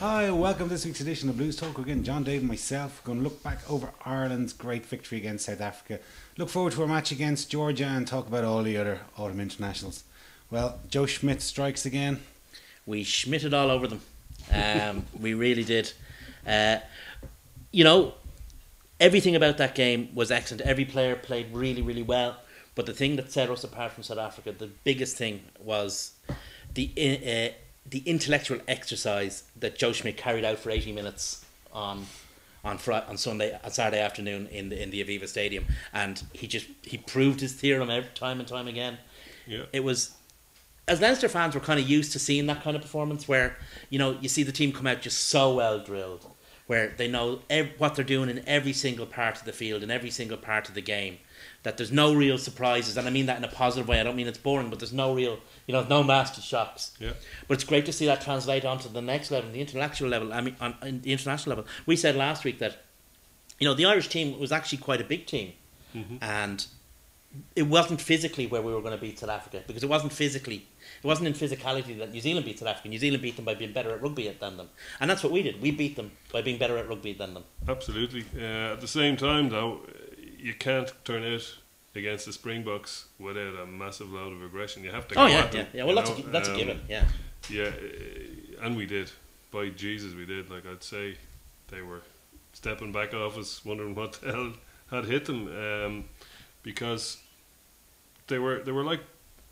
Hi, welcome to this week's edition of Blues Talk. Again, John Dave and myself going to look back over Ireland's great victory against South Africa. Look forward to our match against Georgia and talk about all the other autumn internationals. Well, Joe Schmidt strikes again. We schmitted all over them. We really did. You know, everything about that game was excellent. Every player played really, really well. But the thing that set us apart from South Africa, the biggest thing was the intellectual exercise that Joe Schmidt carried out for 80 minutes on Saturday afternoon in the Aviva Stadium, and he proved his theorem time and time again. Yeah. It was, as Leinster fans, we're kind of used to seeing that kind of performance where you see the team come out just so well drilled, where they know what they're doing in every single part of the field, in every single part of the game. That there's no real surprises, and I mean that in a positive way. I don't mean it's boring, but there's no real, no nasty shocks. Yeah. But it's great to see that translate onto the next level, the intellectual level. I mean, on the international level. We said last week that, the Irish team was actually quite a big team, and it wasn't physically where we were going to beat South Africa, because it wasn't in physicality that New Zealand beat South Africa. New Zealand beat them by being better at rugby than them, and that's what we did. We beat them by being better at rugby than them. Absolutely. At the same time, though, you can't turn out against the Springboks without a massive load of aggression. You have to go at them. Well, that's a given. Yeah. Yeah, and we did. By Jesus, we did. Like, I'd say they were stepping back off us, wondering what the hell had hit them, because they were like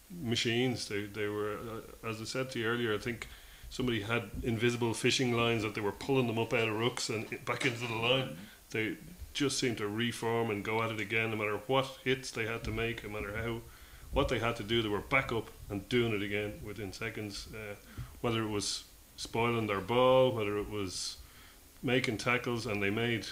machines. They were, as I said to you earlier, I think somebody had invisible fishing lines that they were pulling them up out of rucks and back into the line. They just seemed to reform and go at it again, no matter what hits they had to make, no matter what they had to do, they were back up and doing it again within seconds. Whether it was spoiling their ball, whether it was making tackles, and they made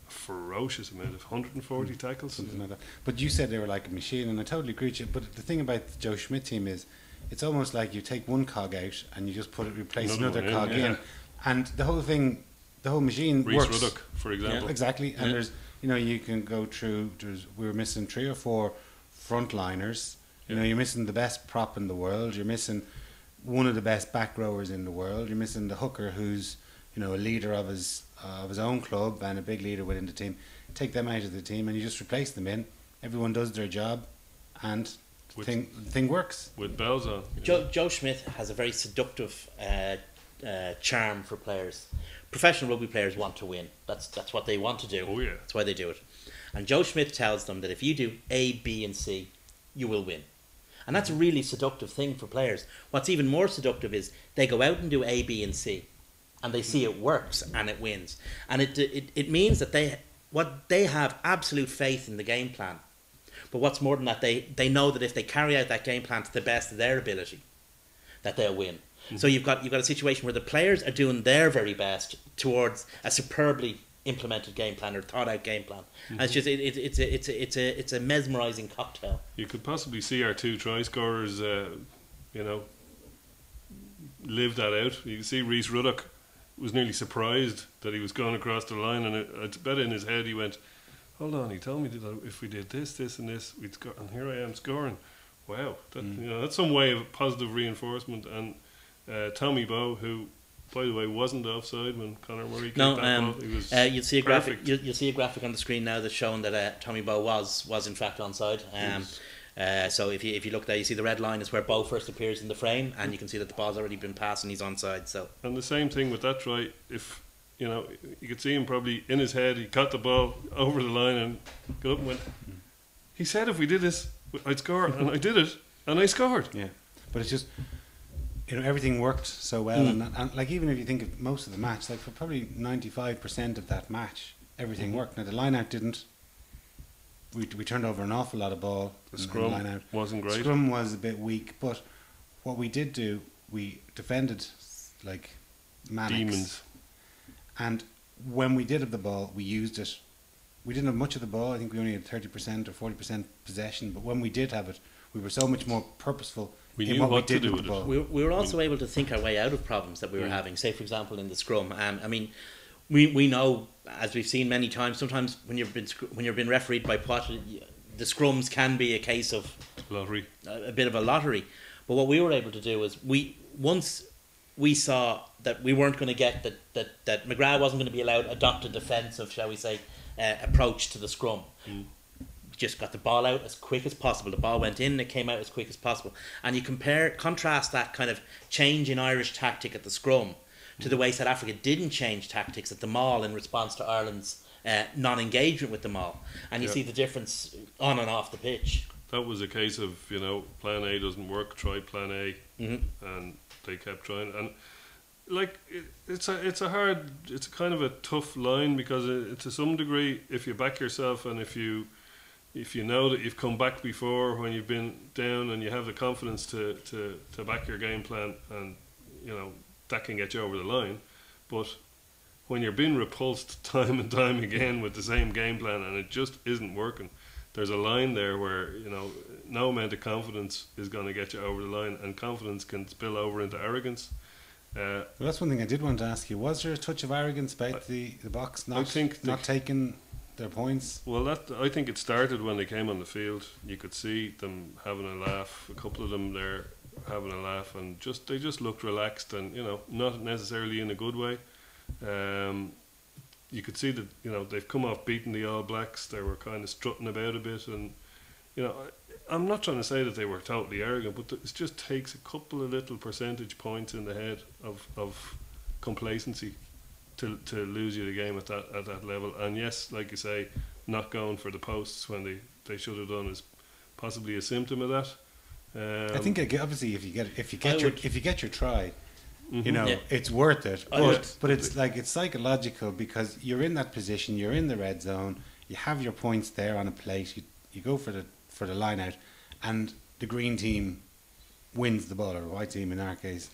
a ferocious amount of 140 tackles. Something like that. But you said they were like a machine, and I totally agree with you. But the thing about the Joe Schmidt team is, it's almost like you take one cog out and you just replace another cog in, and the whole machine Rhys works. Ruddock, for example. Yeah, exactly. And there's, you can go through. We were missing 3 or 4 frontliners. You're missing the best prop in the world. You're missing one of the best back rowers in the world. You're missing the hooker who's, a leader of his own club and a big leader within the team. Take them out of the team and you just replace them in. Everyone does their job, and the thing works. With bells on. Joe Schmidt has a very seductive charm for players. Professional rugby players want to win. That's what they want to do. Oh yeah. That's why they do it. And Joe Schmidt tells them that if you do A, B and C, you will win. And that's a really seductive thing for players. What's even more seductive is they go out and do A, B and C, and they see it works and it wins. And it means that they have absolute faith in the game plan. But what's more than that, they know that if they carry out that game plan to the best of their ability, that they'll win. So you've got a situation where the players are doing their very best towards a superbly implemented game plan or thought out game plan. And it's just it's a mesmerising cocktail. You could possibly see our 2 try scorers, live that out. You can see Rhys Ruddock was nearly surprised that he was going across the line, and I bet in his head he went, "Hold on, he told me that if we did this, this, and this, we'd score, and here I am scoring." Wow, that's some way of positive reinforcement. And Tommy Bowe, who, by the way, wasn't offside when Conor Murray kicked that ball. He was you'll see a graphic. perfect. You'll see a graphic on the screen now that's showing that Tommy Bowe was in fact onside. So if you look there, you see the red line is where Bowe first appears in the frame, and you can see that the ball's already been passed and he's onside. So And the same thing with that try. If you could see him probably in his head, he caught the ball over the line and got up and went. He said, "If we did this, I'd score," and I did it, and I scored. Yeah, but it's just everything worked so well, and like even if you think of most of the match, like for probably 95% of that match, everything worked. Now the line out didn't. We turned over an awful lot of ball. The scrum line out wasn't great. Scrum was a bit weak, but what we did do, we defended like maniacs. Demons. And when we did have the ball, we used it. We didn't have much of the ball. I think we only had 30% or 40% possession. But when we did have it, we were so much more purposeful. We in knew what what we did to do with the with it. ball. we were also able to think our way out of problems that we were having. Say, for example, in the scrum. I mean, we know, as we've seen many times, sometimes when you've been refereed by Potter, the scrums can be a case of Lottery. a bit of a lottery. But what we were able to do is once we saw that we weren't going to get that McGrath wasn't going to be allowed to adopt a defensive, shall we say, approach to the scrum. Just got the ball out as quick as possible. The ball went in and it came out as quick as possible. And you contrast that kind of change in Irish tactic at the scrum to the way South Africa didn't change tactics at the maul in response to Ireland's non-engagement with the maul. And you see the difference on and off the pitch. That was a case of, plan A doesn't work, try plan A, and they kept trying. And like it's a kind of a tough line, because to some degree, if you back yourself and if you know that you've come back before when you've been down and you have the confidence to back your game plan, and that can get you over the line. But when you're being repulsed time and time again with the same game plan and it just isn't working, there's a line there where no amount of confidence is going to get you over the line, and confidence can spill over into arrogance. Well, that's one thing I did want to ask you. Was there a touch of arrogance about the Boks not taking their points? Well, I think it started when they came on the field. You could see them having a laugh. A couple of them there having a laugh, and they just looked relaxed, and not necessarily in a good way. You could see that they've come off beating the All Blacks. They were kind of strutting about a bit, and I'm not trying to say that they were totally arrogant, but it just takes a couple of little percentage points in the head of complacency to lose you the game at that level. And yes, like you say, not going for the posts when they should have done is possibly a symptom of that. I think obviously if you get your try, it's worth it. But it's psychological, because you're in that position, you're in the red zone, you have your points there on a plate, you go for the line out, and the green team wins the ball, or the white team in our case.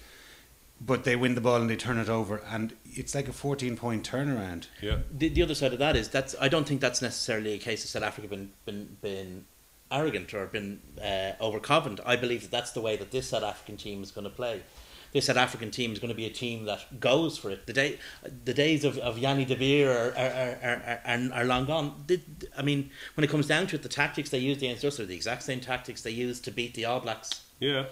But they win the ball and they turn it over, and it's like a 14-point turnaround. Yeah. The other side of that is I don't think that's necessarily a case of South Africa been arrogant or been overconfident. I believe that's the way that this South African team is going to play. This South African team is going to be a team that goes for it. The days of Yanni de Beer are long gone. I mean, when it comes down to it, the tactics they used against us are the exact same tactics they used to beat the All Blacks. Yeah.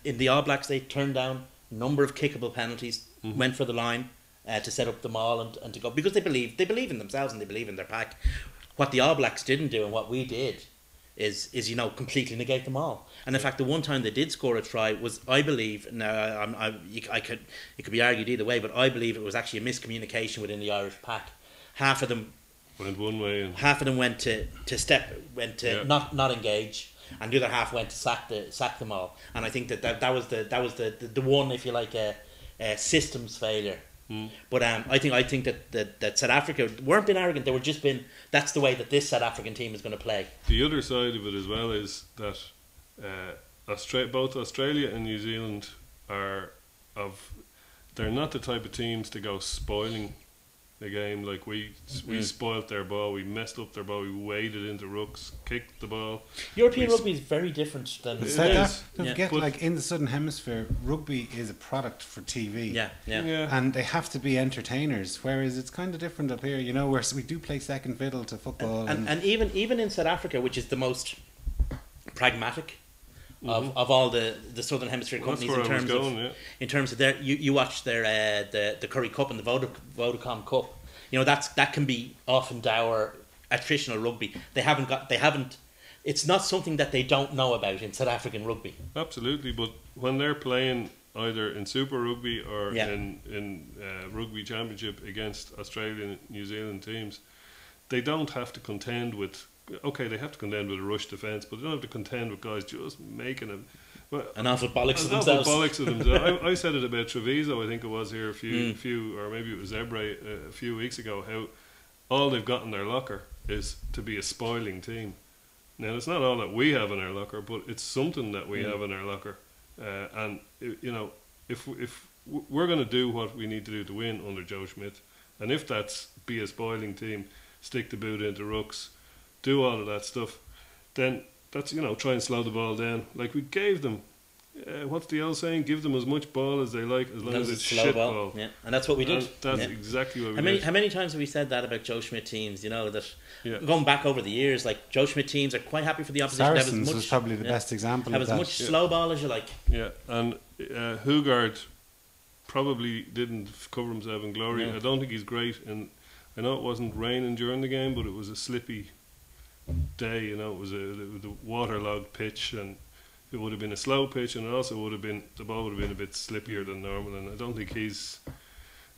In the All Blacks, they turned down a number of kickable penalties, went for the line to set up the maul and to go, because they believe in themselves and they believe in their pack. What the All Blacks didn't do and what we did is completely negate them all. And in fact, the one time they did score a try was, I believe, now it could be argued either way, but I believe it was actually a miscommunication within the Irish pack. Half of them went one way, and half of them went to not engage, and the other half went to sack them all. And I think that was the one, if you like, systems failure. But I think that South Africa weren't being arrogant. They were just that's the way that this South African team is going to play. The other side of it as well is that both Australia and New Zealand they're not the type of teams to go spoiling the game. Like we spoilt their ball, we messed up their ball, we waded into rucks, kicked the ball. European rugby is very different than like in the Southern Hemisphere, rugby is a product for TV. Yeah. And they have to be entertainers, whereas it's kind of different up here, where we do play second fiddle to football. And even in South Africa, which is the most pragmatic of all the Southern Hemisphere companies, in terms of their you watch their the Curry Cup and the Vodacom Cup, that can be often dour attritional rugby. They haven't it's not something that they don't know about in South African rugby. Absolutely, but when they're playing either in Super Rugby or in Rugby Championship against Australian and New Zealand teams, they don't have to contend with. Okay, they have to contend with a rush defence, but they don't have to contend with guys just making an awful bollocks of themselves. I said it about Treviso, I think it was here a few, or maybe it was Zebre a few weeks ago, how all they've got in their locker is to be a spoiling team. Now, it's not all that we have in our locker, but it's something that we have in our locker. And if we're going to do what we need to do to win under Joe Schmidt, and if that's be a spoiling team, stick the boot into rucks, do all of that stuff, then that's try and slow the ball down. Like we gave them, what's the old saying? Give them as much ball as they like, as long as it's shit ball. Yeah, and that's what we did. And that's exactly what we did. How many times have we said that about Joe Schmidt teams? Going back over the years, like Joe Schmidt teams are quite happy for the opposition. Saracens was probably the best example. Have as much slow ball as you like. Yeah, and Hugard probably didn't cover himself in glory. No. I don't think he's great, and I know it wasn't raining during the game, but it was a slippy day. You know, it was a waterlogged pitch, and it would have been a slow pitch, and it also would have been, the ball would have been a bit slippier than normal. And I don't think he's. I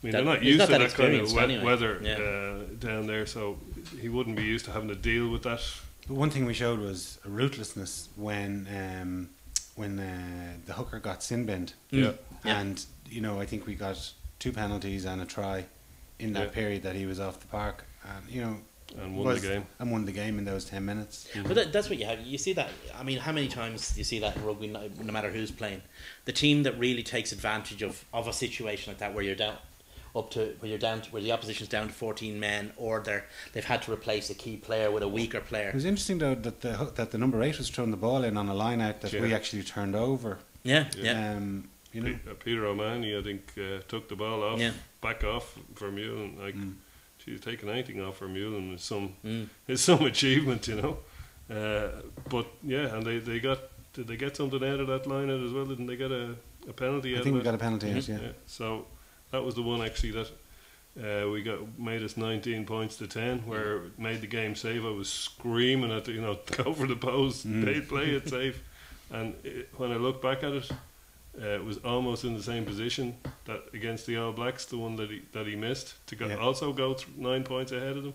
mean, they're not he's used not to that that kind of experienced anyway. weather Yeah. down there, so he wouldn't be used to having to deal with that. But one thing we showed was a ruthlessness when the hooker got sin binned. Yeah. Yeah. And, you know, I think we got 2 penalties and a try in that Yeah. period that he was off the park. And, you know, And won the game. And won the game in those 10 minutes. But that's what you have. You see that. I mean, how many times do you see that in rugby? No matter who's playing, the team that really takes advantage of a situation like that, where you're down, where the opposition's down to 14 men, or they've had to replace a key player with a weaker It player. was interesting, though, that the number 8 was throwing the ball in on a line out that we Yeah. actually turned over. Yeah, Yeah. yeah. You know, Peter O'Mahony, I think, took the ball off, Yeah. back off Vermeulen. Like, she's taking anything off Vermeulen is Mm. some achievement, you know. But yeah, and they got. Did they get something out of that line out as well? Didn't they get a penalty? I out think of we it? got a penalty out, yeah. So that was the one actually that made us 19 points to 10, where it made the game safe. I was screaming at the, go for the post, they play it safe. And when I look back at it, it was almost in the same position that against the All Blacks, the one that he missed to also go 9 points ahead of them.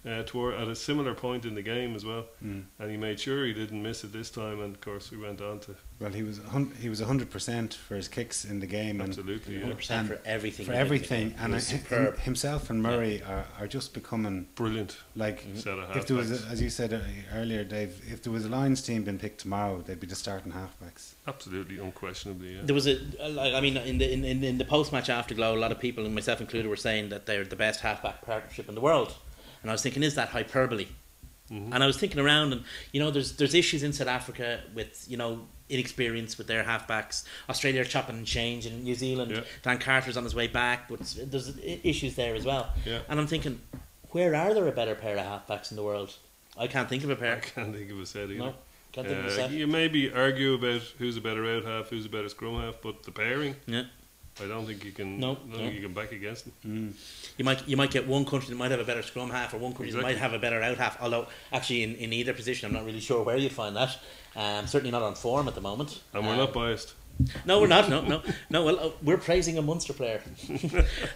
At a similar point in the game as well, and he made sure he didn't miss it this time. And of course, we went on to. Well, he was 100% for his kicks in the game, Absolutely, and 100% for everything. For everything, He and was superb. himself and Murray are just becoming Brilliant. like. Set of If there was, halfbacks. as you said earlier, Dave, if there was a Lions team being picked tomorrow, they'd be the starting halfbacks. Absolutely, unquestionably, yeah. There was in the post match afterglow, a lot of people, and myself included, were saying that they're the best halfback partnership in the world, and I was thinking, is that hyperbole? Mhm. And I was thinking around, and there's issues in South Africa with inexperience with their halfbacks. Australia are chopping and changing. New Zealand, Yeah. Dan Carter's on his way back, but there's issues there as well. Yeah. And I'm thinking, where are there a better pair of halfbacks in the world? I can't think of a I pair. can't think of a set either. No, can't think of a set. You maybe argue about who's a better out half, who's a better scrum half, but the pairing, Yeah. I don't think you can. No, I don't think you can back against them. You might get one country that might have a better scrum half, or one country Exactly. that might have a better out half. Although actually in either position, I'm not really sure where you'd find that. Certainly not on form at the moment. And we're not biased. No, we're not. No. Well, we're praising a Munster player.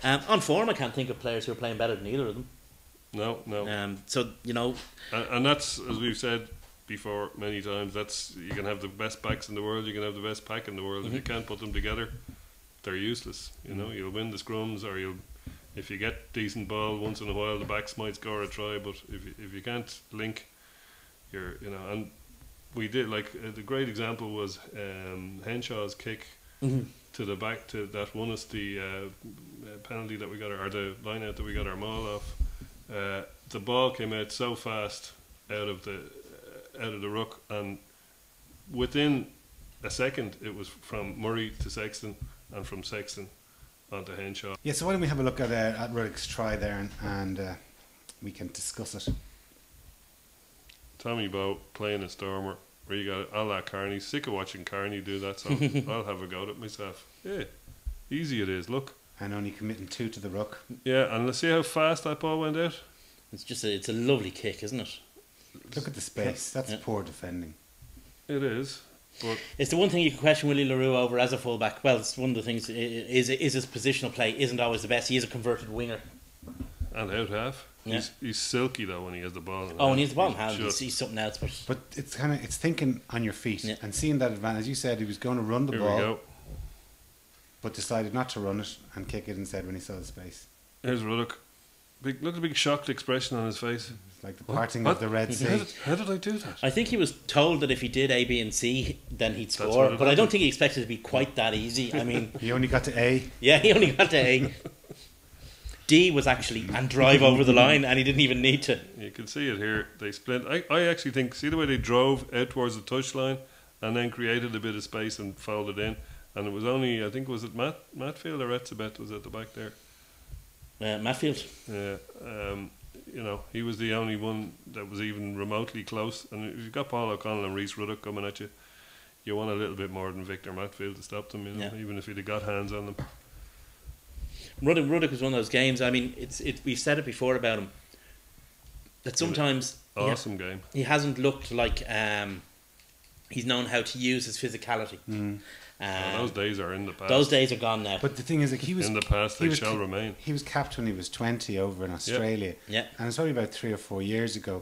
On form, I can't think of players who are playing better than either of them. No. So And that's, as we've said before many times, that's, you can have the best backs in the world, you can have the best pack in the world. If you can't put them together, they're useless. You'll win the scrums, or if you get decent ball once in a while, the backs might score a try. But if you can't link, and we did, like, the great example was Henshaw's kick to the back that won us the penalty that we got, or the line out that we got our maul off. The ball came out so fast out of the ruck, and within a second it was from Murray to Sexton, and from Sexton onto Henshaw. Yeah, so why don't we have a look at Ruddock's try there, and we can discuss it. Tommy Bowe playing a Stormer, where you got a la Carney. Sick of watching Carney do that, so I'll have a go at it myself. Yeah, easy it is. Look. And only committing 2 to the ruck. Yeah, and let's see how fast that ball went out. it's a lovely kick, isn't it? Look at the space. That's poor defending. It is, but It's the one thing you can question Willie LaRue over as a fullback. Well, it's one of the things is his positional play isn't always the best. He is a converted winger. and out half. Yeah. He's silky though when he has the ball. In Oh, hand. and he's the ball in hand. He's You just- see something else, but But it's thinking on your feet and seeing that advantage. You said he was going to run the Here ball, we go. but decided not to run it and kick it instead when he saw the space. Here's Ruddock. Look at the big shocked expression on his face. It's like the parting of the Red Sea. How did I do that? I think he was told that if he did A, B, and C, then he'd That's score. what it But I don't happened. think he expected it to be quite that easy. I mean, He only got to A. yeah, he only got to A. D was actually and drive over the line, and he didn't even need to. You can see it here. They split. I actually think, see the way they drove out towards the touchline and then created a bit of space and folded in. And it was only, I think, was it Matfield or Etzebeth was at the back there? Matfield. Yeah. He was the only one that was even remotely close. And if you've got Paul O'Connell and Reece Ruddock coming at you, you want a little bit more than Victor Matfield to stop them, Yeah. even if he'd have got hands on them. Ruddock was one of those games. I mean, we've said it before about him that sometimes Awesome game. he hasn't looked like he's known how to use his physicality. Those days are in the past. Those days are gone now. But the thing is, like, he was in the past, he they was shall ca- remain. He was capped when he was 20 over in Australia. Yeah. And it's only about 3 or 4 years ago.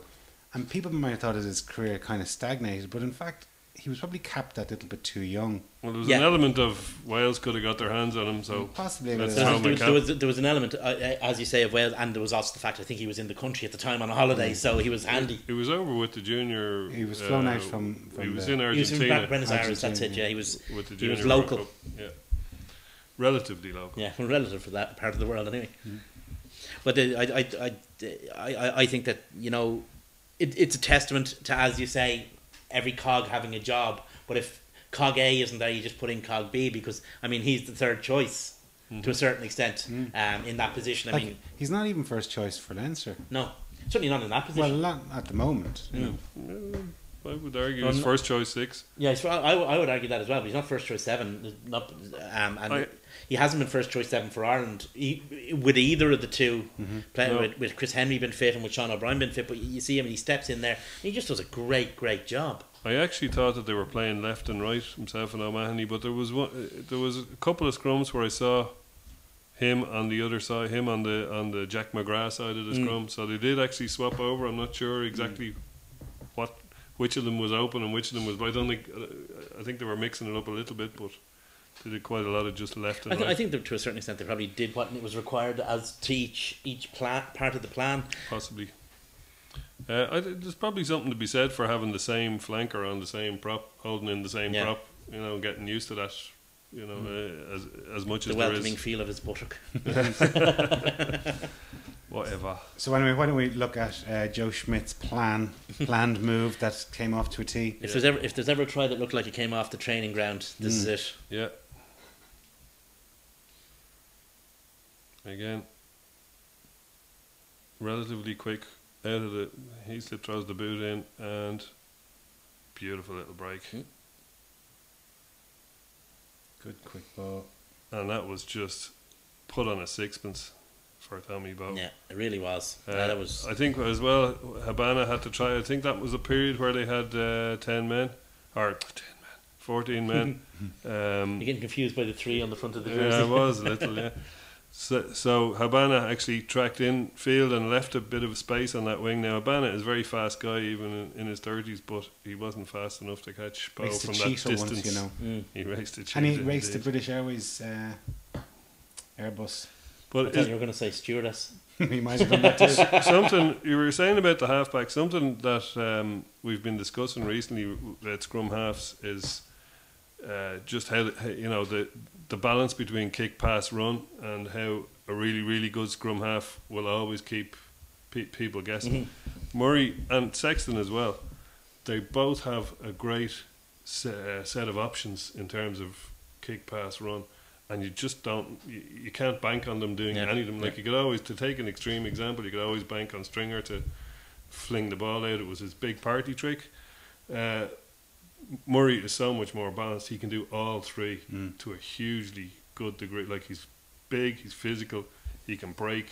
And people might have thought that his career kind of stagnated, but in fact, he was probably capped that little bit too young. Well, there was Yeah. an element of Wales could have got their hands on him, so Possibly. Let's but throw it's- him a cap. There was an element, as you say, of Wales, and there was also the fact I think he was in the country at the time on a holiday, so he was handy. he was over with the junior. He was flown out from He was the- in He was in Argentina Buenos Aires. That's Argentina, it. Yeah, he was. with the He junior was World local. Cup. Yeah, relatively local. Yeah, well, relative for that part of the world anyway. But I think that, you know, it's a testament to, as you say, every cog having a job. But if cog A isn't there, you just put in cog B, because I mean he's the third choice to a certain extent in that position. I like, mean, he's not even first choice for Leinster. no, certainly not in that Well, position. not at the moment. You know. I would argue Well, his no- first choice 6. Yeah, I would argue that as well. But he's not first choice 7. Not, and he hasn't been first choice 7 for Ireland with either of the two. Playing No. with Chris Henry been fit and with Sean O'Brien been fit. But you see him, and he steps in there, and he just does a great job. I actually thought that they were playing left and right, himself and O'Mahony, but there was a couple of scrums where I saw him on the other side, him on the Jack McGrath side of the scrum. So they did actually swap over. I'm not sure exactly which of them was open and which of them was. But I think they were mixing it up a little bit, but they did quite a lot of just left and right. I think that to a certain extent they probably did what was required as to each part of the plan. Possibly. There's probably something to be said for having the same flanker on the same prop, holding in the same Yeah. prop. You know, getting used to that. You know, as much The as there welcoming is. feel of his buttock. Whatever. So anyway, why don't we look at Joe Schmidt's planned move that came off to a T? If there's ever a try that looked like it came off the training ground, this is it. Yeah. Again, relatively quick out of the. Heaslip throws the boot in and beautiful little break. Good quick ball. And that was just put on a sixpence for Tommy Bowe. Yeah, it really was. That was. I think as well, Habana had to try. I think that was a period where they had 10 men, or 14 men. You're getting confused by the 3 on the front of the jersey. Yeah, I was a little, yeah. So Habana actually tracked in field and left a bit of space on that wing. Now Habana is a very fast guy, even in his 30s, but he wasn't fast enough to catch Bowe Raced from the that Cheetah distance. once, you know. He raced the Cheetah. And he raced the indeed. British Airways Airbus. I But thought you were going to say stewardess. He might have done that too. something you were saying about the halfback, something that we've been discussing recently at scrum halves is just how you know the balance between kick, pass, run, and how a really good scrum half will always keep people guessing. Murray and Sexton as well, they both have a great set of options in terms of kick, pass, run. And you just don't, you can't bank on them doing any of them. Like you could always, to take an extreme example, you could always bank on Stringer to fling the ball out. It was his big party trick. Murray is so much more balanced. He can do all 3 to a hugely good degree. Like he's big, he's physical, he can break,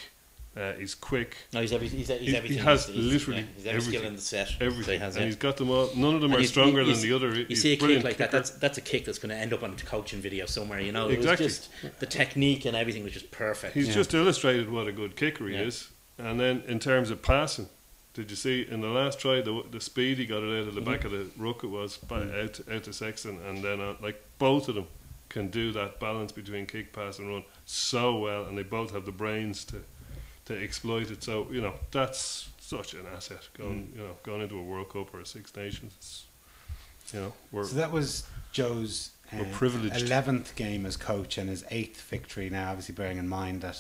he's quick. No, he's everything. He has literally he's every skill in the set. Everything. So he has, and he's got them all. None of them are stronger than the other. You see a kick like that, that's a kick that's going to end up on a coaching video somewhere, you know. Exactly. It was just, the technique and everything was just perfect. He's just illustrated what a good kicker he is. And then in terms of passing, did you see in the last try the speed he got it out of the back of the ruck, it was out to Sexton, and then like both of them can do that balance between kick, pass and run so well, and they both have the brains to exploit it. So you know that's such an asset going into a World Cup or a Six Nations. It's, you know, So that was Joe's we're privileged. 11th game as coach and his 8th victory. Now, obviously, bearing in mind that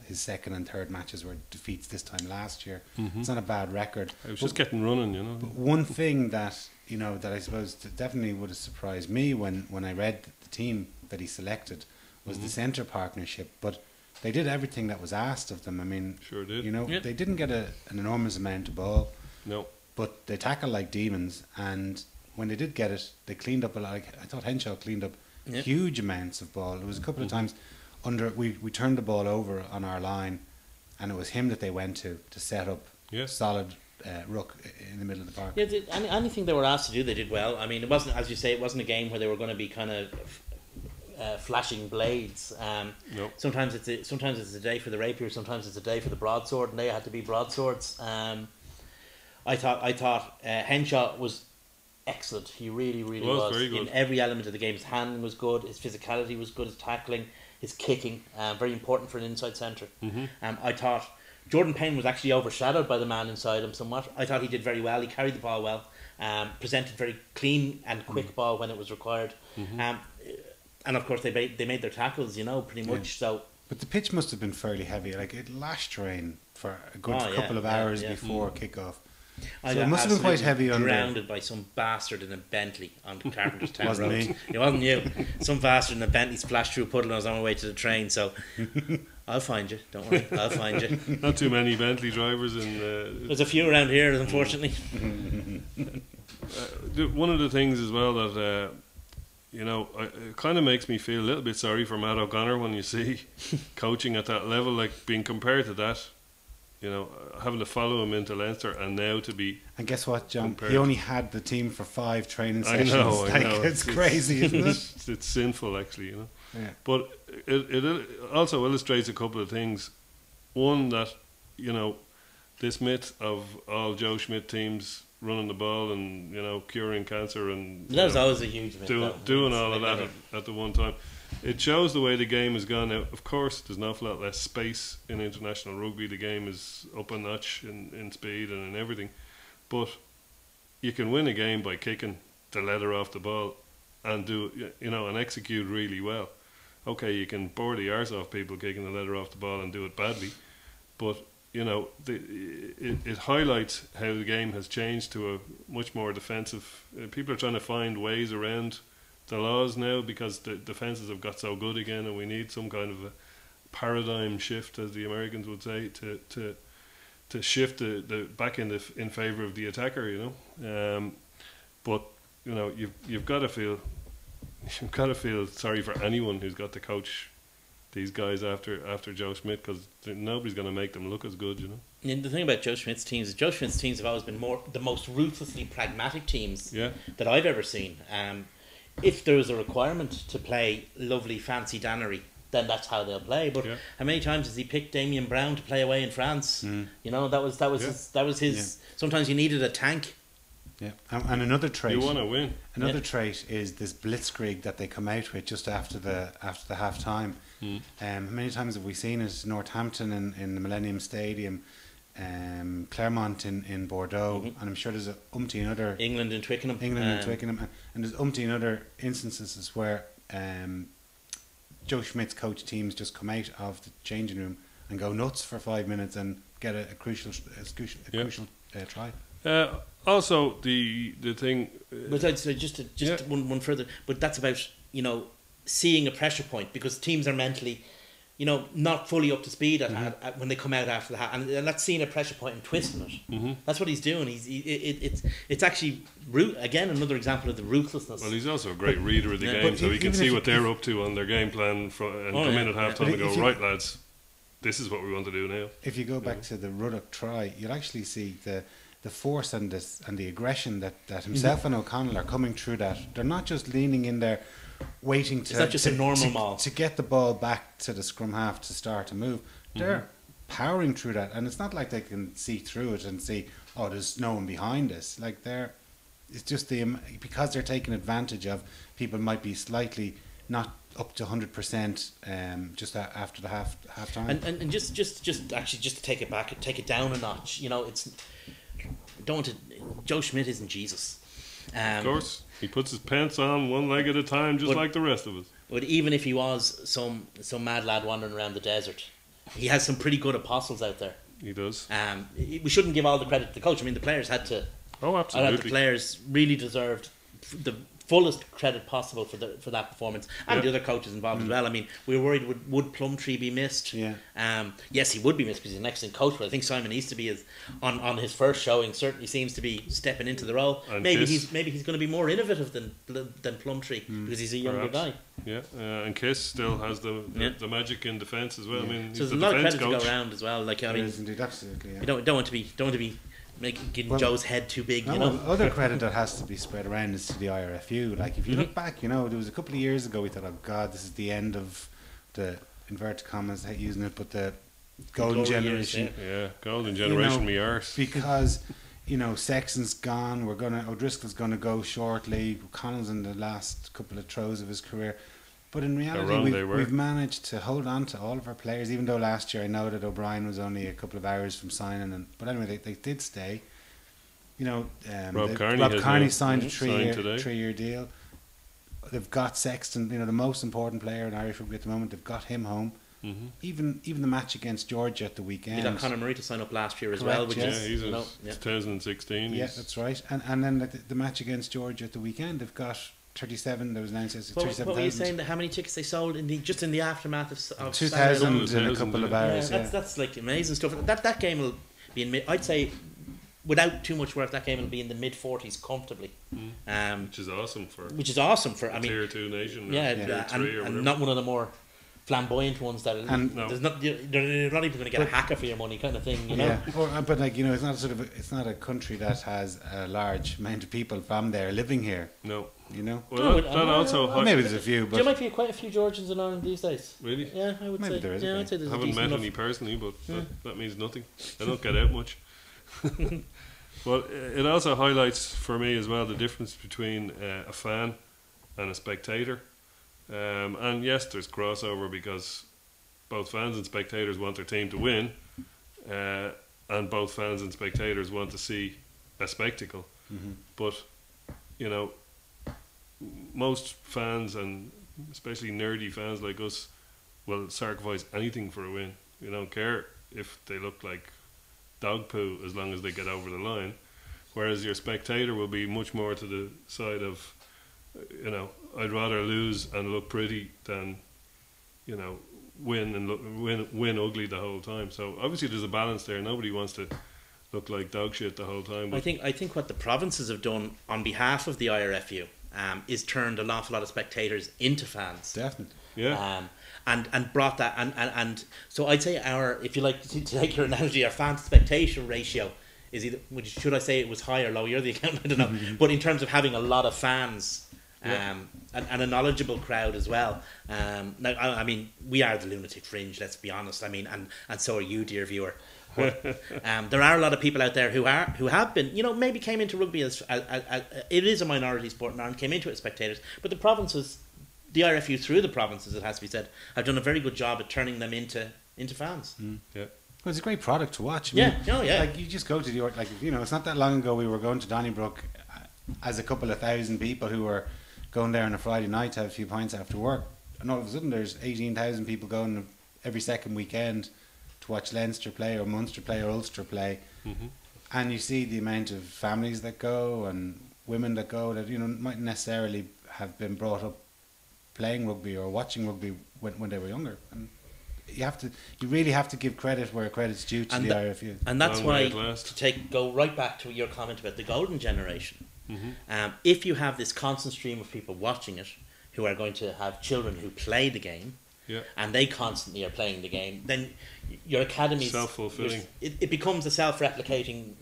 his second and third matches were defeats this time last year. It's not a bad record. I was just getting running, you know. But one thing that that I suppose definitely would have surprised me when I read the team that he selected was the centre partnership. But they did everything that was asked of them. I mean, Sure did. You know, Yeah. they didn't get an enormous amount of ball, No. but they tackled like demons. And when they did get it, they cleaned up a lot. Like, I thought Henshaw cleaned up Yeah. huge amounts of ball. There was a couple of times we turned the ball over on our line, and it was him that they went to set up solid ruck in the middle of the park. Yeah, anything they were asked to do, they did well. I mean, it wasn't, as you say, it wasn't a game where they were going to be kind of flashing blades. No. Sometimes it's a day for the rapier, sometimes it's a day for the broadsword, and they had to be broadswords. I thought Henshaw was excellent. He really was very good in every element of the game. His handling was good, his physicality was good, his tackling, his kicking, very important for an inside centre. I thought Jordan Payne was actually overshadowed by the man inside him somewhat. I thought he did very well. He carried the ball well, presented very clean and quick ball when it was required. And of course they made their tackles, pretty much. So, but the pitch must have been fairly heavy. Like, it lashed rain for a good couple of hours before kickoff. So it must have been quite heavy under. Grounded by some bastard in a Bentley on Carpenter's Town Wasn't Road. me. It wasn't you. Some bastard in a Bentley splashed through a puddle and I was on my way to the train. So I'll find you. Don't worry. I'll find you. Not too many Bentley drivers in. There's a few around here, unfortunately. One of the things as well that it kind of makes me feel a little bit sorry for Matt O'Connor when you see coaching at that level, like being compared to that. Having to follow him into Leinster and now to be. And guess what, John? compared. He only had the team for 5 training sessions. I Like, know. it's crazy, isn't it? It's sinful, actually, Yeah. But it also illustrates a couple of things. One, that, this myth of all Joe Schmidt teams running the ball and, curing cancer and That was always a huge myth. doing all of that at the one time. It shows the way the game has gone now. Of course, there's an awful lot less space in international rugby. The game is up a notch in speed and in everything. But you can win a game by kicking the leather off the ball and and execute really well. Okay, you can bore the arse off people kicking the leather off the ball and do it badly. But, it highlights how the game has changed to a much more defensive. People are trying to find ways around the laws now because the defences have got so good again, and we need some kind of a paradigm shift, as the Americans would say, to shift the back in favour of the attacker. But you've got to feel sorry for anyone who's got to coach these guys after Joe Schmidt, because nobody's going to make them look as good. And the thing about Joe Schmidt's teams is Joe Schmidt's teams have always been the most ruthlessly pragmatic teams that I've ever seen. If there was a requirement to play lovely fancy Dannery, then that's how they'll play. But how many times has he picked Damien Brown to play away in France? That was his. Sometimes you needed a tank. Yeah, and another trait. You want to win. Another trait is this blitzkrieg that they come out with just after the half time. How many times have we seen it? Northampton in the Millennium Stadium, Claremont in Bordeaux, and I'm sure there's a umpteen other England and Twickenham, and there's umpteen other instances where Joe Schmidt's coach teams just come out of the changing room and go nuts for 5 minutes and get a crucial try. Also, the thing. But just one further. But that's about seeing a pressure point, because teams are mentally, not fully up to speed at when they come out after the half, and that's seeing a pressure point and twisting it. That's what he's doing. It's actually again another example of the ruthlessness. Well, he's also a great reader of the game, so he can see what they're up to on their game plan and come in at half time and go, right, lads, this is what we want to do now. If you go back to the Ruddock try, you'll actually see the force and the aggression that himself and O'Connell are coming through that. They're not just leaning in there waiting to, it's not just a normal maul. To get the ball back to the scrum half to start to move. They're powering through that, and it's not like they can see through it and see, there's no one behind us. Like it's just because they're taking advantage of people might be slightly not up to 100% just after the half time. And just to take it down a notch. Joe Schmidt isn't Jesus. Of course, he puts his pants on one leg at a time, just like the rest of us. But even if he was some mad lad wandering around the desert, he has some pretty good apostles out there. He does. We shouldn't give all the credit to the coach. I mean, the players had to. Oh, absolutely. The players really deserved fullest credit possible for that performance, and Yeah. the other coaches involved as well. I mean, we were worried would Plumtree be missed? Yeah. Yes, he would be missed because he's an excellent coach, but I think Simon Easterby is on his first showing certainly seems to be stepping into the role. And Maybe Kiss- he's going to be more innovative than Plumtree because he's a younger Perhaps. guy. Yeah, and Kiss still has the magic in defence as well. Yeah. I mean, So he's there's a the lot of defence credit to coach. go around as well. Like I There mean, is indeed, absolutely. Yeah. you don't want to be getting Well, Joe's head too big. No, You know. well, other credit that has to be spread around is to the IRFU. Like, if you Mm-hmm. look back, there was a couple of years ago we thought, oh God, this is the end of the, inverted commas, I hate using it, but the golden Glory years, generation. Yeah, golden generation, me arse. Because, Sexton's gone, O'Driscoll's going to go shortly, Connell's in the last couple of throws of his career. But in wrong reality, they were. we've managed to hold on to all of our players, even though last year I know that O'Brien was only a couple of hours from signing. But anyway, they did stay. Rob Kearney Rob has Kearney now signed a signed today. three-year deal. They've got Sexton, the most important player in Irish rugby at the moment. They've got him home. Mm-hmm. Even the match against Georgia at the weekend. You got Conor Murray to sign up last year as Correct, well, which Yeah, is he's you know, a 2016. Yeah, he's- that's right. And then the match against Georgia at the weekend, they've got 37. There was announced as What were you 37,000. saying? That how many tickets they sold in the aftermath of 2,000 Saturday? in a couple of Yeah, hours. Yeah, That's like amazing stuff. That game will be in I'd say without too much work, that game will be in the mid-40s comfortably. which is awesome for Which is awesome for tier 2 nation. or yeah, tier Yeah. 3 or and whatever. not one of the more flamboyant ones that And- No. there's not they're not even going to get a hacker for your money kind of thing, you know. Yeah, but it's not it's not a country that has a large amount of people from there living here. No. Well, Well, that also maybe there's a few, There but might be quite a few Georgians in Ireland these days. really. Yeah, I would Maybe say. there is, Yeah, okay. I'd say there's I a haven't decent met enough. any personally, but that means nothing. They don't get out much. Well, it also highlights for me as well the difference between a fan and a spectator. And yes, there's crossover because both fans and spectators want their team to win, and both fans and spectators want to see a spectacle. Mhm. But most fans, and especially nerdy fans like us, will sacrifice anything for a win. You don't care if they look like dog poo as long as they get over the line. Whereas your spectator will be much more to the side of, I'd rather lose and look pretty than, win and win ugly the whole time. So obviously there's a balance there. Nobody wants to look like dog shit the whole time. I think what the provinces have done on behalf of the IRFU is turned an awful lot of spectators into fans. definitely. Yeah. And brought that and so I'd say if you like to take your analogy, our fan to spectator ratio is either, should I say it was high or low? You're the accountant, I don't know. But in terms of having a lot of fans and a knowledgeable crowd as well. Now, I mean, we are the lunatic fringe, let's be honest. I mean, and so are you, dear viewer. But, there are a lot of people out there who have been, maybe came into rugby as it is a minority sport in Ireland, came into it as spectators, but the provinces, the IRFU through the provinces, it has to be said, have done a very good job at turning them into fans. Yeah. Well, it's a great product to watch. Yeah, oh yeah. Like, you just go to it's not that long ago we were going to Donnybrook as a couple of thousand people who were going there on a Friday night to have a few pints after work, and all of a sudden there's 18,000 people going every second weekend to watch Leinster play or Munster play or Ulster play. Mm-hmm. And you see the amount of families that go and women that go that mightn't necessarily have been brought up playing rugby or watching rugby when they were younger. And you really have to give credit where credit's due to the IRFU. And that's Long way why, at last. to go right back to your comment about the golden generation, Mm-hmm. if you have this constant stream of people watching it who are going to have children who play the game, Yeah. and they constantly are playing the game, then your academies Self-fulfilling. It becomes a self-replicating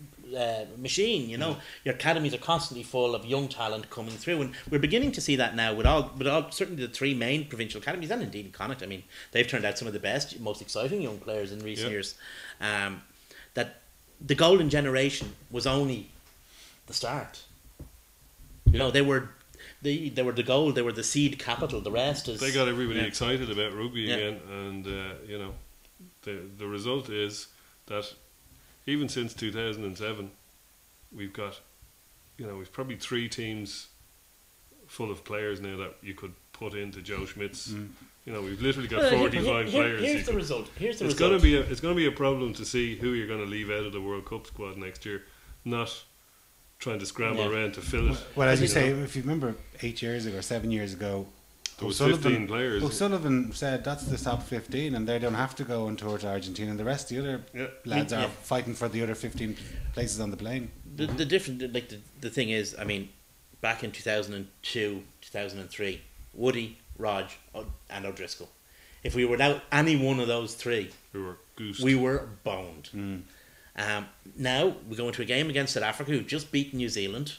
machine. Your academies are constantly full of young talent coming through, and we're beginning to see that now with all certainly the three main provincial academies, and indeed in Connacht. I mean, they've turned out some of the best, most exciting young players in recent years. That the golden generation was only the start. They were the gold. They were the seed capital. The rest is They got everybody yeah. excited about rugby Yeah. again, and the result is that even since 2007, we've got we've probably 3 teams full of players now that you could put into Joe Schmidt's. We've literally got 45 players. Here's the result. Here's the It's result. going to be a problem to see who you're going to leave out of the World Cup squad next year. Not trying to scramble Yeah. around to fill it. Well, as you know. say, if you remember 8 years ago, 7 years ago, There was 15 players. O'Sullivan said that's the top 15, and they don't have to go on tour to Argentina. And the rest of the other Yeah. lads Yeah. are fighting for the other 15 places on the plane. The different, like the thing is, I mean, back in 2002, 2003, Woody, Rog, and O'Driscoll. If we were without any one of those three, We were goosed. we were boned. Mm. Now we go into a game against South Africa, who've just beaten New Zealand.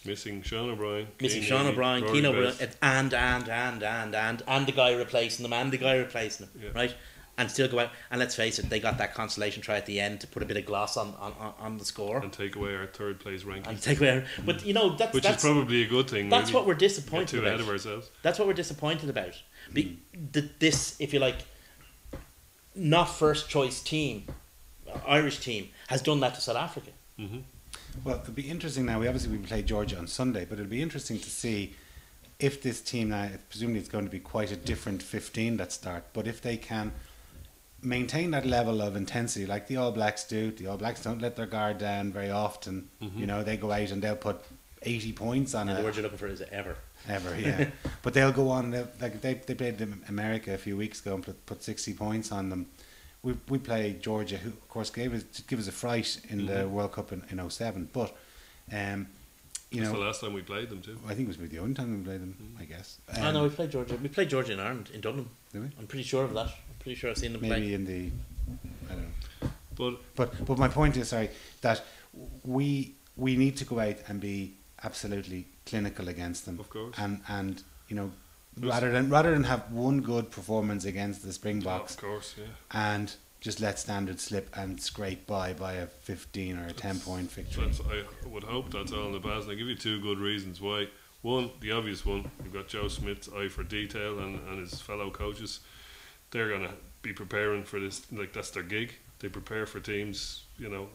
Missing Sean O'Brien. Missing Keane Sean Healy, O'Brien, Rory Keane O'Brien, Best. and the guy replacing them, and the guy replacing them, Yeah. right? And still go out. And let's face it, they got that consolation try at the end to put a bit of gloss on the score And take away our third place ranking. and take away. But you know that's Which that's is probably a good thing. that's really. what we're Get disappointed too about. ahead of ourselves. That's what we're disappointed about. This, if you like, not first choice team, Irish team, has done that to South Africa. Hmm. Well, it'll be interesting now. We play Georgia on Sunday, but it'll be interesting to see if this team now, presumably it's going to be quite a different 15 that start, but if they can maintain that level of intensity like the All Blacks do. The All Blacks don't let their guard down very often. Mhm. You know, they go out and they'll put 80 points on And the it. word you're looking for is ever. Ever, yeah. But they'll go on, and they played America a few weeks ago and put 60 points on them. We played Georgia, who of course gave us a fright in the World Cup in 2007. But you That's the know, last time we played them too. I think it was maybe the only time we played them. I guess. I know we played Georgia. We played Georgia in Ireland, in Dublin. Did we? I'm pretty sure of that. I'm pretty sure I've seen them Maybe play. in the, I don't know. But But my point is, sorry, that we need to go out and be absolutely clinical against them. Of course. And you know, Yes. rather than have one good performance against the Springboks of course, yeah. and just let standards slip and scrape by a 15 or a 10-point victory. I would hope that's all in the past. And I'll give you two good reasons why. One, the obvious one, you've got Joe Smith's eye for detail and his fellow coaches. They're going to be preparing for this, like that's their gig. They prepare for teams, you know,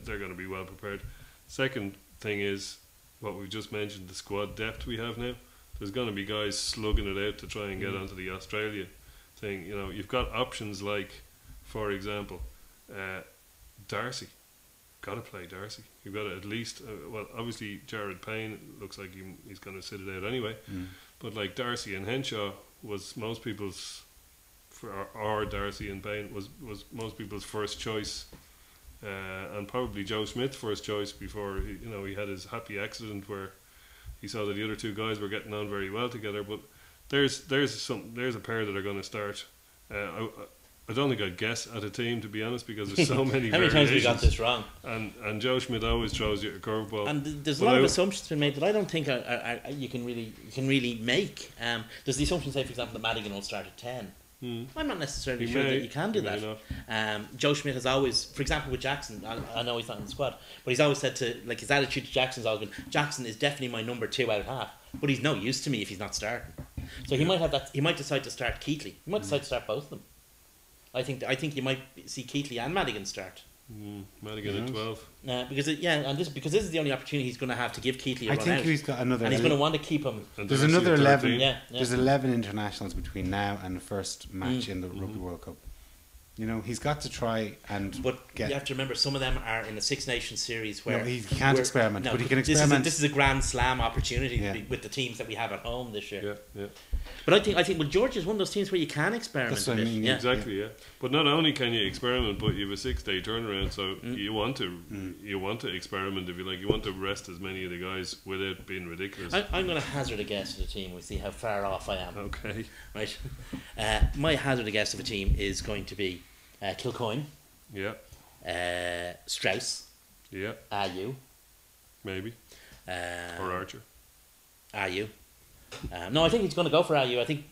they're going to be well prepared. Second thing is what we've just mentioned, the squad depth we have now. There's going to be guys slugging it out to try and get onto the Australia thing. You know, you've got options like, for example, Darcy. Got to play Darcy. You've got to at least, well, obviously Jared Payne looks like he's going to sit it out anyway. But like Darcy and Henshaw was most people's, or Darcy and Payne was most people's first choice, and probably Joe Smith's first choice before he had his happy accident where he saw that the other two guys were getting on very well together. But there's a pair that are going to start. I don't think I'd guess at a team, to be honest, because there's so many How many times have we got variations. this wrong? And Joe Schmidt always throws you a curveball. And there's a But lot of I- assumptions been made that I don't think you can really make. There's the assumption, say for example, that Madigan will start at 10. I'm not necessarily He sure may, that you can do he may that. Joe Schmidt has always, for example, with Jackson, I know he's not in the squad, but he's always said to, like, his attitude to Jackson's always been, Jackson is definitely my number 2 out of half, but he's no use to me if he's not starting. So he might have that. He might decide to start Keatley. He might decide to start both of them. I think you might see Keatley and Madigan start. Madigan at 12. Because this is the only opportunity he's going to have to give Keatley a I run think out. he's got another. And he's going to want to keep him. And There's Darcy another at 11. 13. Yeah. There's 11 internationals between now and the first match in the Rugby World Cup. You know, he's got to try and But get. you have to remember, some of them are in a Six Nations series where No, he can't experiment, but he can This experiment. is a Grand Slam opportunity Yeah. with the teams that we have at home this year. Yeah. But I think well, Georgia is one of those teams where you can experiment. That's a what I bit. mean, Yeah. Exactly, yeah. But not only can you experiment, but you have a 6-day turnaround, so you want to experiment if you like. You want to rest as many of the guys without being ridiculous. I'm going to hazard a guess of the team. We'll see how far off I am. Okay. Right. My hazard a guess of a team is going to be Kilcoyne, Yeah. Strauss, Yeah. Ayu, Maybe. Or Archer. Ayu. No, I think he's going to go for Ayu. I think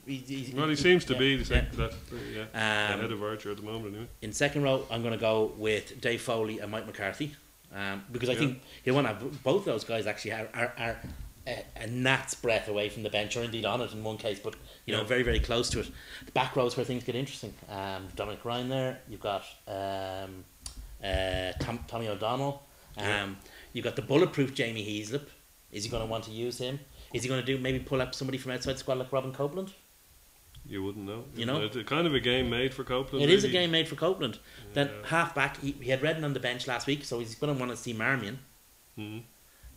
Well, he seems to be yeah. ahead of Archer at the moment. Anyway. In second row, I'm going to go with Dave Foley and Mike McCarthy, because I think he'll want to have both those guys actually are a gnat's breath away from the bench, or indeed on it in one case, but very, very close to it. The back row is where things get interesting. Dominic Ryan there. You've got Tommy O'Donnell. You've got the bulletproof Jamie Heaslip. Is he going to want to use him? Is he going to maybe pull up somebody from outside the squad like Robin Copeland? You wouldn't know. You know? It's kind of a game made for Copeland. It is a really. game made for Copeland. Then half back, he had Redden on the bench last week, so he's going to want to see Marmion. Mm.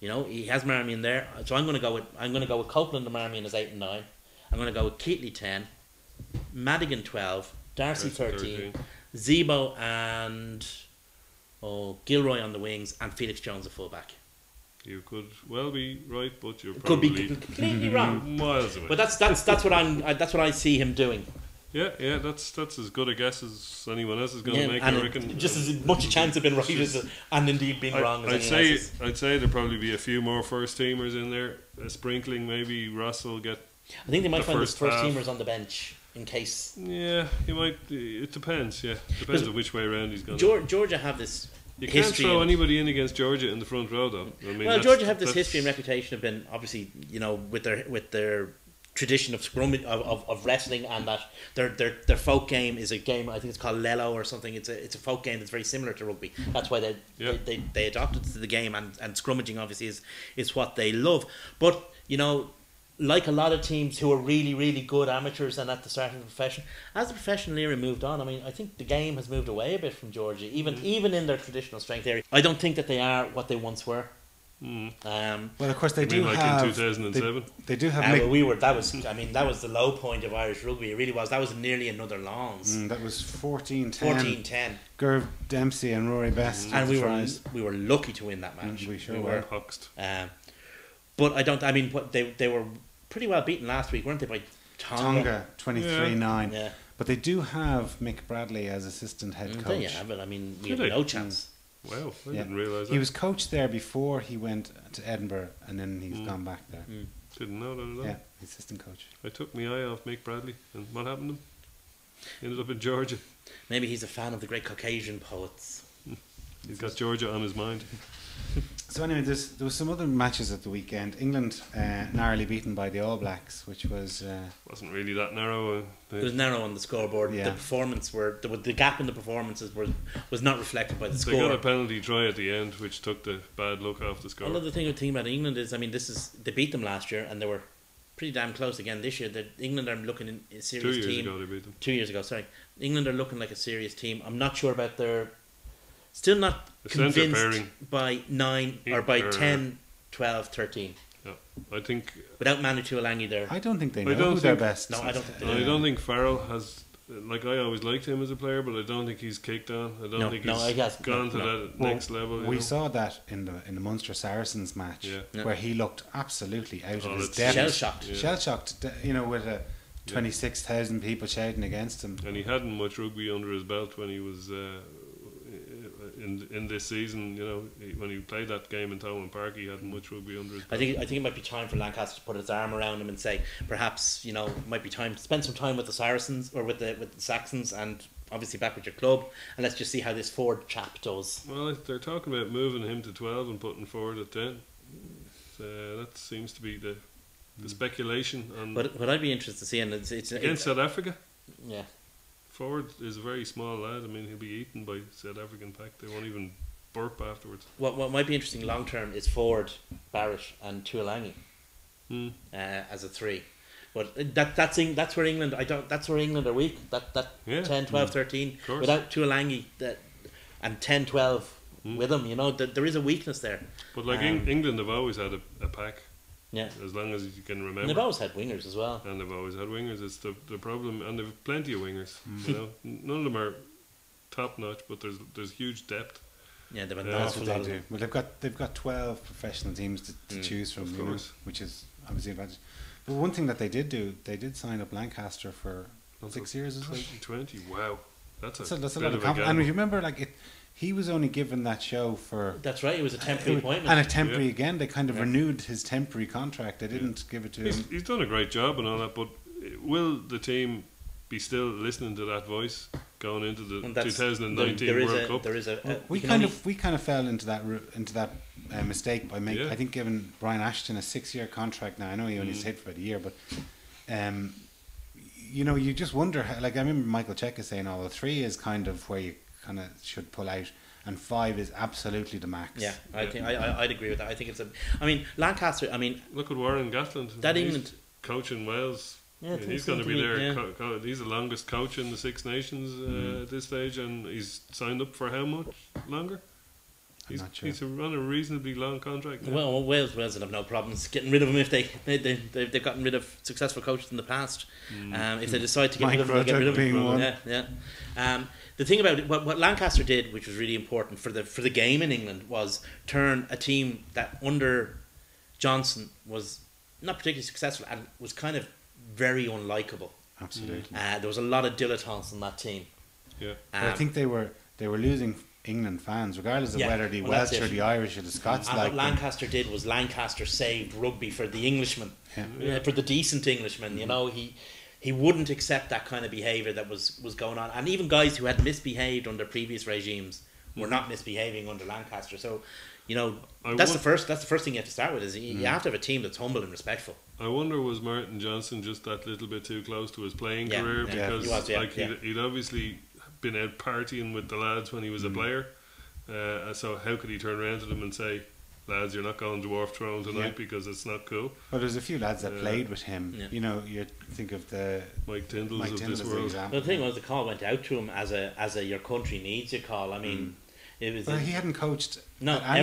You know, he has Marmion there, so I'm going to go with Copeland and Marmion as 8 and 9. I'm going to go with Keatley 10, Madigan 12, Darcy 13, Zebo and Gilroy on the wings, and Felix Jones a fullback. You could well be right, but you're Could be probably completely wrong, miles away. but that's what I see him doing. Yeah, that's as good a guess as anyone else is going to make. And I reckon. just as much a chance of being right as and indeed being wrong as anyone else's. I'd say there'll probably be a few more first teamers in there. A sprinkling, maybe Russell will get. I think they might the find the first first half. teamers on the bench in case. Yeah, you might. It depends. Yeah, depends on which way around he's going. Georgia have this. You can't history throw and- anybody in against Georgia in the front row, though. I mean, Well, that's- Georgia have this that's- history and reputation of being obviously, you know, with their tradition of scrum of wrestling, and that their folk game is a game. I think it's called Lelo or something. It's a folk game that's very similar to rugby. That's why they adopted to the game, and scrummaging obviously is what they love. But you know, like a lot of teams who are really, really good amateurs and at the start of the profession, as the professional era moved on, I mean, I think the game has moved away a bit from Georgia, even in their traditional strength area. I don't think that they are what they once were. Well, of course they You do mean like have. in 2007? They do have. Well, that was the low point of Irish rugby. It really was. That was nearly another Lawns. That was 14-10. 14-10. Gerv Dempsey and Rory Best. And with the tries. we were lucky to win that match. We sure were. were. Huxed. But I mean, they were pretty well beaten last week, weren't they? By Tonga 23-9. Yeah. But they do have Mick Bradley as assistant head coach. There you have it. I mean, we Did have they? no chance. Wow, I Yeah. didn't realise that. He was coached there before he went to Edinburgh, and then he's gone back there. Didn't know that at all. Yeah, assistant coach. I took my eye off Mick Bradley, and what happened to him? Ended up in Georgia. Maybe he's a fan of the great Caucasian poets. He's got Georgia on his mind. So anyway, there was some other matches at the weekend. England narrowly beaten by the All Blacks, which was Wasn't really that narrow. It was narrow on the scoreboard. Yeah. The performance the gap in the performances was not reflected by the They got score. a penalty try at the end, which took the bad look off the score. Another thing about England is, I mean, they beat them last year, and they were pretty damn close again this year. England are looking in a 2 serious years team. ago they beat them. 2 years ago, sorry. England are looking like a serious team. I'm not sure about their. Still not The centre convinced pairing. by 9 or by 10, 12, 13. Yeah, I think. Without Manu Tuolangi there. I don't think they I know don't who their think- best. No, I don't think they I do. don't think Farrell has. Like, I always liked him as a player, but I don't think he's kicked on. I don't No, think no, he's he hasn't. gone to No. that next level. you We know? saw that in the Munster Saracens match, Yeah. Yeah. where he looked absolutely out Oh, of his that's- depth. Shell-shocked. Yeah. Shell shocked, with 26,000 people shouting against him. And he hadn't much rugby under his belt when he was in this season. You know, when he played that game in Thomond Park, he hadn't much rugby under his belt. I think it might be time for Lancaster to put his arm around him and say, perhaps, it might be time to spend some time with the Saracens or with the Saxons, and obviously back with your club, and let's just see how this Ford chap does. Well, they're talking about moving him to 12 and putting Ford at 10. That seems to be the speculation. And But what I'd be interested to see, and it's against South Africa, yeah. Ford is a very small lad. I mean, he'll be eaten by South African pack. They won't even burp afterwards. What might be interesting long term is Ford, Barrett, and Tuolangi as a 3. But that's where England. That's where England are weak. That Yeah. 10, 12, 13 course. without Tuolangi and 10, 12 with him. There is a weakness there. But like England have always had a pack, Yeah, as long as you can remember. and they've always had wingers as well. And they've always had wingers. It's the problem, and they've plenty of wingers. You know, none of them are top notch, but there's huge depth. Yeah, they've an Yeah, That's awful what lot they of do. them. Well, they've got 12 professional teams to choose from, of course. which is obviously an advantage. But one thing that they did sign up Lancaster for 6 years, is it? 2020. Wow, that's a That's a bit lot of of a confidence. And gamble. you remember, he was only given that show for That's right. It was a temporary appointment. and a temporary Yeah. again. They kind of renewed his temporary contract. They didn't give it to him. He's done a great job and all that, but will the team be still listening to that voice going into the And that's- 2019 there is World a- Cup? There is a. We you can kind only- of fell into that mistake by Yeah. I think giving Brian Ashton a 6-year contract. Now I know he only stayed for about a year, but you just wonder how, I remember Michael Cheika saying, "Oh, well, 3 is kind of where you kind of should pull out, and 5 is absolutely the max." Yeah, I think I'd agree with that. I think it's a. I mean, Lancaster. I mean, Look at Warren Gatland. that He's England. coaching Wales. Yeah, I mean, he's going to be there. He's the longest coach in the Six Nations at this stage, and he's signed up for how much longer? I'm not sure. He's on a reasonably long contract now. Well, Wales would have no problems getting rid of him if they've gotten rid of successful coaches in the past. If they decide to get rid of him, they'll get rid of being him. one. Yeah. The thing about it, what Lancaster did, which was really important for the game in England, was turn a team that under Johnson was not particularly successful and was kind of very unlikable. Absolutely. There was a lot of dilettantes in that team. Yeah. But I think they were losing England fans, regardless of whether the Welsh or the Irish or the Scots And like what Lancaster did was Lancaster saved rugby for the Englishmen, Yeah. for the decent Englishmen. You know, he wouldn't accept that kind of behaviour that was going on, and even guys who had misbehaved under previous regimes were not misbehaving under Lancaster. So, you know, that's the first thing you have to start with is you have to have a team that's humble and respectful. I wonder, was Martin Johnson just that little bit too close to his playing career? Yeah, Because he was, he'd obviously been out partying with the lads when he was a player. So how could he turn around to them and say, lads, you're not going Dwarf Throne tonight because it's not cool? Well, there's a few lads that played with him. Yeah. You know, you think of the Mike Tyndall's of Tyndall's this world. example. The thing was, the call went out to him as a your country needs you call. I mean, it was. Well, he hadn't coached No, at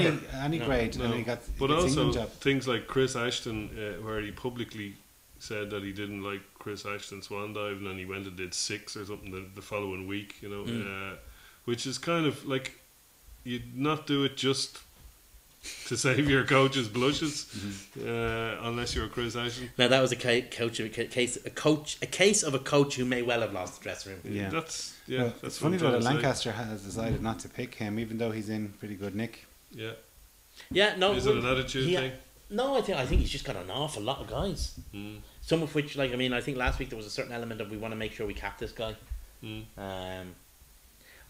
any ever. grade, No. and he got But he gets also England job. things like Chris Ashton, where he publicly said that he didn't like Chris Ashton's swan dive, and then he went and did 6 or something the following week. You know, which is kind of like you'd not do it just to save your coach's blushes, unless you're Chris Ashton. Now that was a case of a coach who may well have lost the dressing room. Yeah. That's Well, that's it's what funny I'm though trying that to say. Lancaster has decided not to pick him, even though he's in pretty good nick. Yeah, Yeah, no. is it an attitude thing? No, I think he's just got an awful lot of guys. Some of which, like, I mean, I think last week there was a certain element of we want to make sure we cap this guy.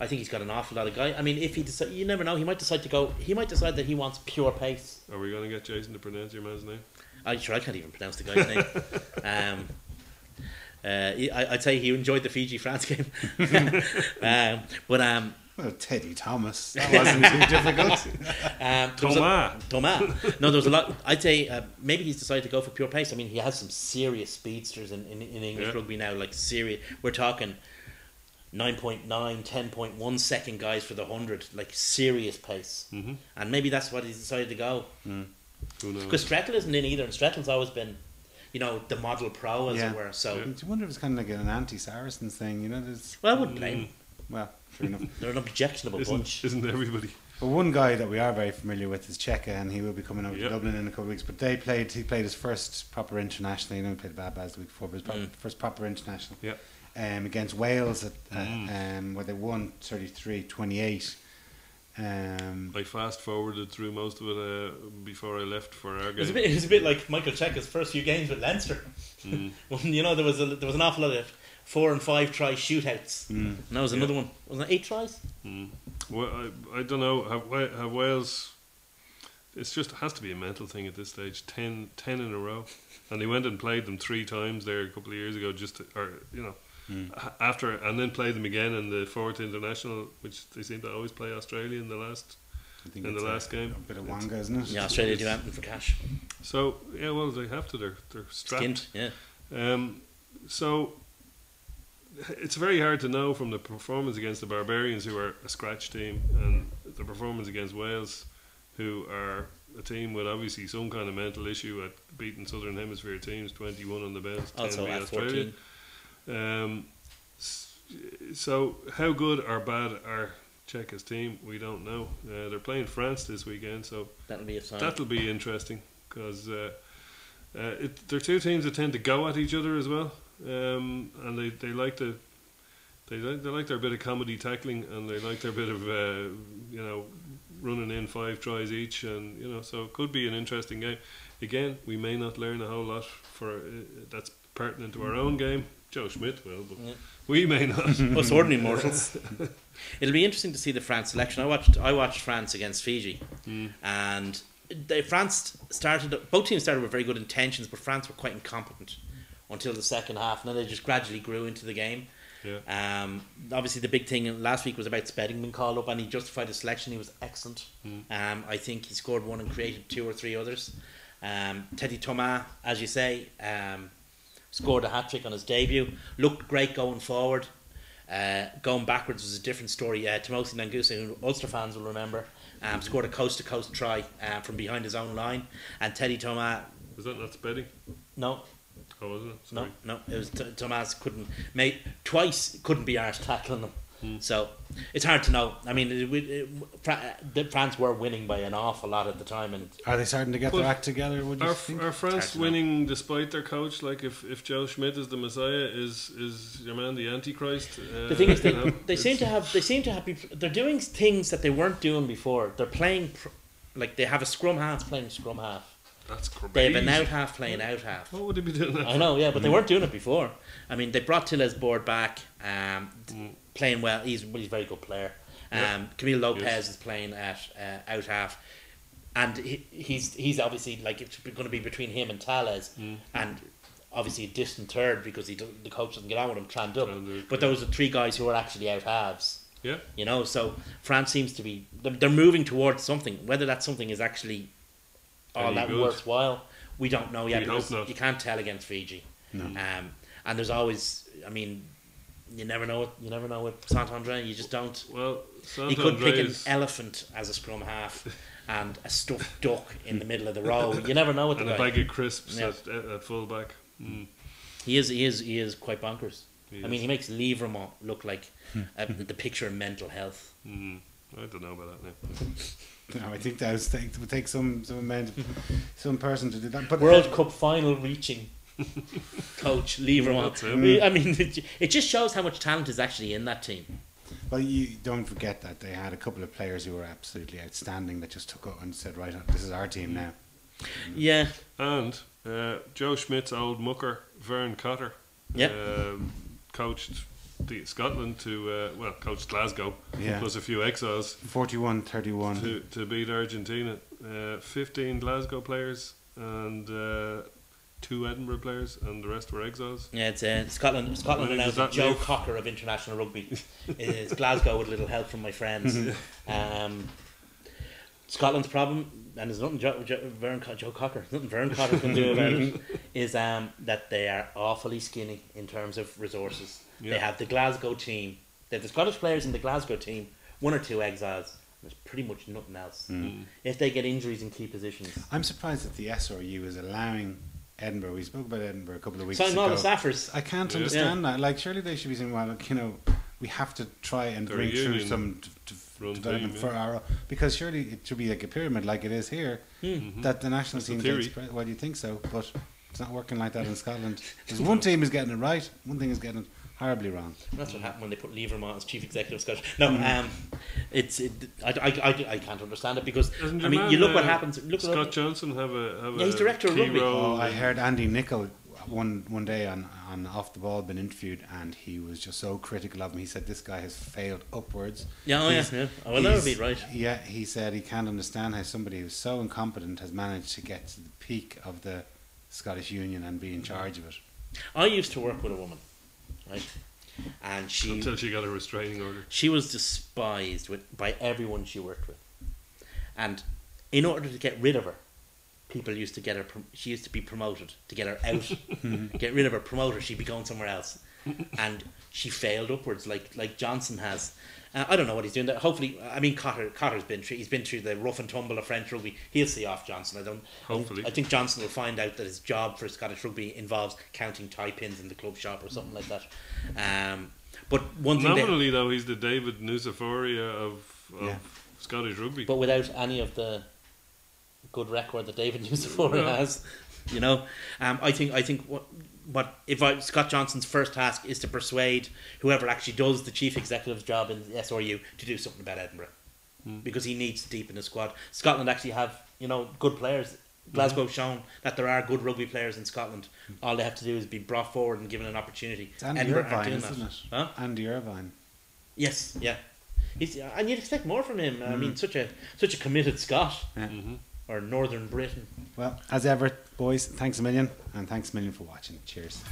I think he's got an awful lot of guys. I mean, if he decide, you never know. He might decide to go. He might decide that he wants pure pace. Are we going to get Jason to pronounce your man's name? I can't even pronounce the guy's name. I'd say he enjoyed the Fiji France game, Well, Teddy Thomas, that wasn't too difficult. Thomas. No, there was a lot. I'd say maybe he's decided to go for pure pace. I mean, he has some serious speedsters in English rugby now. Like serious, we're talking 9.9, 10.1 second guys for the 100, like serious pace. And maybe that's what he's decided to go. Who knows? Because Strettle isn't in either, and Strettle's always been, you know, the model pro as it were. So, I wonder if it's kind of like an anti-Saracens thing, you know? There's, well, I wouldn't blame him. well, true enough. They're an objectionable bunch. Isn't everybody? But one guy that we are very familiar with is Cheka, and he will be coming over Yep. to Dublin in a couple of weeks. But he played his first proper international. You know, he played Bad Baz the week before, but his first proper international. Yeah. Against Wales, where they won 33-28. I fast forwarded through most of it before I left for our It was game. a bit like Michael Cheika's first few games with Leinster. When, you know, there was an awful lot of 4 and 5 try shootouts. And that was another one. Wasn't it 8 tries? Well, I don't know. Have Wales? It's just, it has to be a mental thing at this stage. 10 in a row, and they went and played them 3 times there a couple of years ago. After, and then played them again in the 4th international, which they seem to always play Australia in the last game. A bit of Wanga, isn't it? Yeah, Australia do anything for cash. So yeah, well they have to. They're strapped. Skint, yeah. So it's very hard to know from the performance against the Barbarians, who are a scratch team, and the performance against Wales, who are a team with obviously some kind of mental issue at beating Southern Hemisphere teams, 21 on the bounce, 10 Also beat at Australia. 14. So how good or bad are Czech's team? We don't know. They're playing France this weekend, so That'll be a sign. that'll be interesting, because they're 2 teams that tend to go at each other as well, and they like to. They like their bit of comedy tackling, and they like their bit of running in 5 tries each, and so it could be an interesting game. Again, we may not learn a whole lot for that's pertinent to our own game. Joe Schmidt will, but we may not. Us ordinary mortals. It'll be interesting to see the France selection. I watched France against Fiji, and France started. Both teams started with very good intentions, but France were quite incompetent until the second half, and then they just gradually grew into the game. Yeah. Obviously, the big thing last week was about Spedding being called up, and he justified his selection. He was excellent. I think he scored 1 and created 2 or 3 others. Teddy Thomas, as you say, scored a hat-trick on his debut. Looked great going forward. Going backwards was a different story. Timothy Nangusa, who Ulster fans will remember, scored a coast-to-coast try from behind his own line, and Teddy Thomas. Was that not Spedding? No, Oh, was it? Sorry. no, it was Thomas couldn't couldn't be arsed tackling them. So it's hard to know. I mean, France were winning by an awful lot at the time, and Are they starting to get their act together? Would you think? Are France Hard to know. winning despite their coach? Like if Joe Schmidt is the Messiah, is your man the Antichrist? the thing is, you know, they seem to have they're doing things that they weren't doing before. They're playing like they have a scrum half playing scrum half. That's crazy. They have an out half playing out half. What would they be doing that? I know, yeah, but they weren't doing it before. I mean, they brought Tillez Board back, playing well. He's a very good player. Yeah. Camille Lopez Yes. is playing at out half, and he's obviously like it's going to be between him and Tallez, and obviously a distant third because the coach doesn't get on with him, Trandup. Trandup, But those are three guys who are actually out halves. Yeah. You know, so France seems to be they're moving towards something. Whether that something is actually all Any that good? worthwhile, we don't know yet We hope because not. you can't tell against Fiji. No. And there's always, I mean, you never know. You never know with Saint Andre. You just don't. Well, You could pick an Saint-André's elephant as a scrum half and a stuffed duck in the middle of the row. You never know with the and a guy. bag of crisps Yeah. at fullback. He is quite bonkers. He I mean, is. he makes Livremont look like the picture of mental health. I don't know about that now. No, I think that would take some some person to do that. But World Cup final reaching coach Livremont. That's him. I mean, it just shows how much talent is actually in that team. Well, you don't forget that they had a couple of players who were absolutely outstanding that just took up and said, right, this is our team now. Yeah, And Joe Schmidt's old mucker, Vern Cotter, Yeah. coached Scotland to, coached Glasgow, Yeah. plus a few exiles 41-31. to beat Argentina. 15 Glasgow players and 2 Edinburgh players, and the rest were exiles. yeah. It's Scotland. Scotland When are now does the that Joe leave? Cocker of international rugby. It's Glasgow with a little help from my friends. Scotland's problem, and there's nothing Joe Cocker, nothing Vern Cotter can do about it, is that they are awfully skinny in terms of resources. Yeah. They have the Glasgow team. They have the Scottish players in the Glasgow team, 1 or 2 exiles. There's pretty much nothing else. If they get injuries in key positions. I'm surprised that the SRU is allowing Edinburgh. We spoke about Edinburgh a couple of weeks Signing ago. all the staffers. I can't Yeah. understand that. Like, surely they should be saying, well, look, we have to try and They're bring through union some run development team, for our, because surely it should be like a pyramid like it is here, that the national That's the team theory. gets well, you think so, but it's not working like that in Scotland. Because one team is getting it right, one thing is getting it horribly wrong. That's what happened when they put Livermont as chief executive of Scottish. No, I can't understand it because Doesn't I your mean, man, you look what happens. Look Scott what Johnson have a Yeah, he's director of key rugby. role I in- heard Andy Nicol one day on Off the Ball been interviewed, and he was just so critical of him. He said this guy has failed upwards. yeah, He's- I will never he's- be right. Yeah, he said he can't understand how somebody who's so incompetent has managed to get to the peak of the Scottish Union and be in charge of it. I used to work with a woman, right, and until she got a restraining order. she was despised by everyone she worked with, and in order to get rid of her, people used to get her. She used to be promoted to get her out, get rid of her, promote her. She'd be going somewhere else, and she failed upwards like Johnson has. I don't know what he's doing there. Hopefully, I mean Cotter's been through. He's been through the rough and tumble of French rugby. He'll see off Johnson. Hopefully. I think Johnson will find out that his job for Scottish rugby involves counting tie pins in the club shop or something like that. But one thing, Nominally, though, he's the David Nusaforia of Yeah. Scottish rugby. but without any of the good record that David Nusaforia Yeah. has, you know. I think what if Scott Johnson's first task is to persuade whoever actually does the chief executive's job in the SRU to do something about Edinburgh, because he needs to deepen the squad. Scotland actually have good players. Glasgow's shown that there are good rugby players in Scotland. All they have to do is be brought forward and given an opportunity. It's Andy Edinburgh aren't Irvine, doing isn't that. it? Huh? Andy Irvine. Yes, yeah. And you'd expect more from him. I mean, such a committed Scot Yeah. or Northern Britain. Well, as ever, boys, thanks a million, and thanks a million for watching. Cheers.